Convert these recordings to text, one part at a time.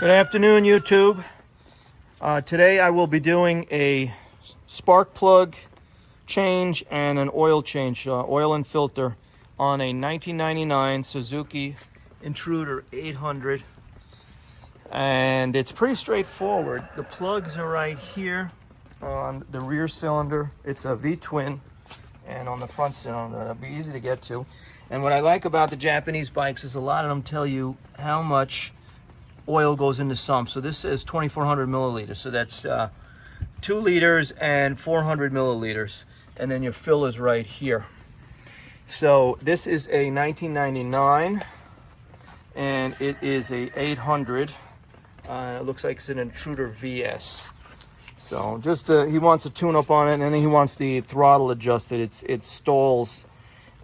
Good afternoon, YouTube. Today I will be doing a spark plug change and an oil change, oil and filter on a 1999 Suzuki Intruder 800. And it's pretty straightforward. The plugs are right here on the rear cylinder. It's a V-twin, and on the front cylinder, it'll be easy to get to. And what I like about the Japanese bikes is a lot of them tell you how much oil goes into sump. So this says 2,400 milliliters. So that's 2 liters and 400 milliliters. And then your fill is right here. So this is a 1999, and it is a 800. It looks like it's an Intruder VS. So just he wants a tune-up on it, and then he wants the throttle adjusted. It stalls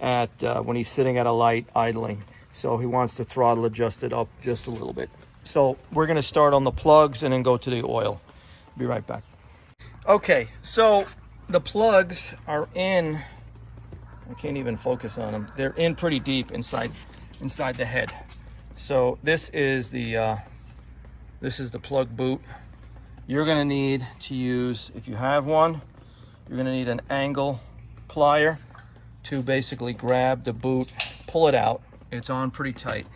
at when he's sitting at a light idling. So he wants the throttle adjusted up just a little bit. So we're going to start on the plugs and then go to the oil. Be right back. Okay, so the plugs are in. I can't even focus on them. They're in pretty deep inside the head. So this is the plug boot. You're going to need to use, if you have one, you're going to need an angle plier to basically grab the boot, pull it out. It's on pretty tight.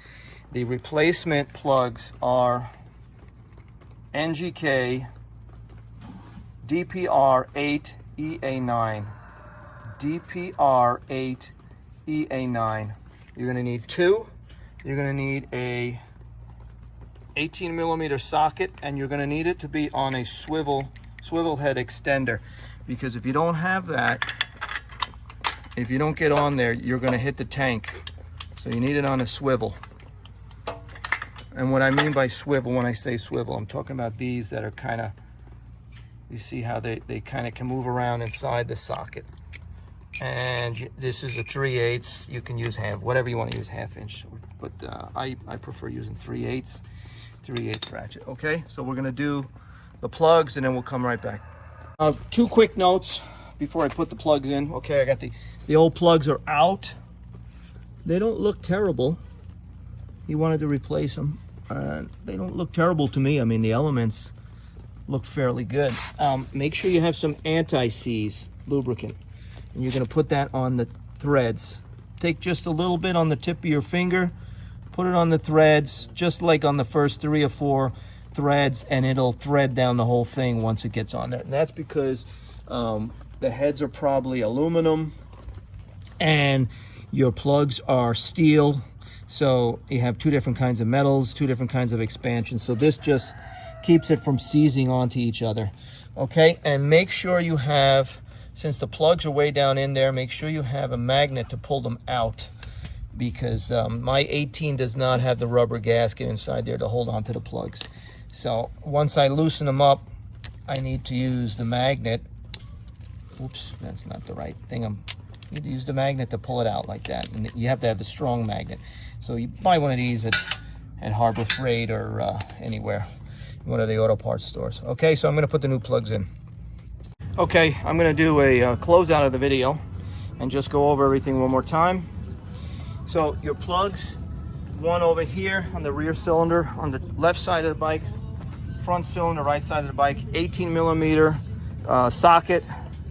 The replacement plugs are NGK DPR8EA9. DPR8EA9. You're going to need two. You're going to need a 18 millimeter socket, and you're going to need it to be on a swivel head extender, because if you don't have that, if you don't get on there, you're going to hit the tank. So you need it on a swivel. And what I mean by swivel, when I say swivel, I'm talking about these that are kind of, you see how they kind of can move around inside the socket. And this is a 3/8. You can use whatever you want to use, half inch, but I prefer using 3/8 ratchet. Okay, so we're gonna do the plugs and then we'll come right back. Two quick notes before I put the plugs in. Okay, I got the old plugs are out. They don't look terrible. He wanted to replace them. They don't look terrible to me. I mean, the elements look fairly good. Make sure you have some anti-seize lubricant, and you're going to put that on the threads. Take just a little bit on the tip of your finger, put it on the threads, just like on the first 3 or 4 threads, and it'll thread down the whole thing once it gets on there. And that's because the heads are probably aluminum and your plugs are steel. So you have 2 different kinds of metals, 2 different kinds of expansion. So this just keeps it from seizing onto each other. Okay, and make sure you have, since the plugs are way down in there, make sure you have a magnet to pull them out, because my 18 does not have the rubber gasket inside there to hold on to the plugs. So once I loosen them up, I need to use the magnet. Oops, that's not the right thing. You need to use the magnet to pull it out like that. And you have to have the strong magnet. So you buy one of these at Harbor Freight or anywhere, one of the auto parts stores. Okay, so I'm going to put the new plugs in. Okay, I'm going to do a closeout of the video and just go over everything one more time. So your plugs, one over here on the rear cylinder on the left side of the bike, front cylinder right side of the bike, 18 millimeter socket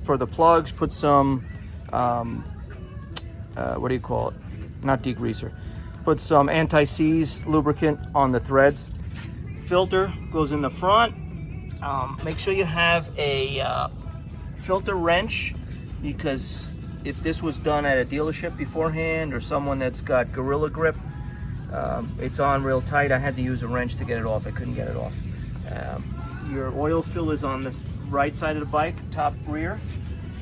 for the plugs. Put some what do you call it? Not degreaser. Put some anti-seize lubricant on the threads. Filter goes in the front. Make sure you have a filter wrench, because if this was done at a dealership beforehand or someone that's got Gorilla Grip, it's on real tight. I had to use a wrench to get it off. I couldn't get it off. Your oil fill is on the right side of the bike, top rear,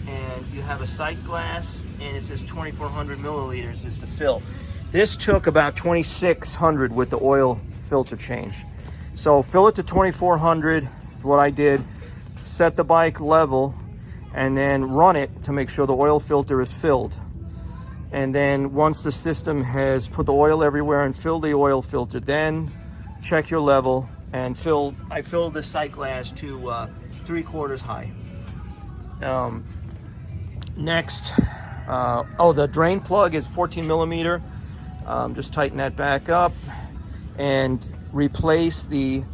and you have a sight glass, and it says 2,400 milliliters is the fill. This took about 2,600 with the oil filter change. So fill it to 2,400 is what I did. Set the bike level and then run it to make sure the oil filter is filled. And then once the system has put the oil everywhere and filled the oil filter, then check your level and fill. I filled the sight glass to 3/4 high. Next, the drain plug is 14 millimeter. Just tighten that back up and replace the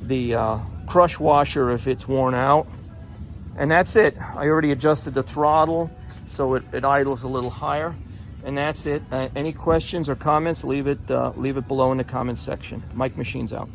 the crush washer if it's worn out. And that's it. I already adjusted the throttle so it idles a little higher. And that's it. Any questions or comments, leave it below in the comments section. Mike Machines out.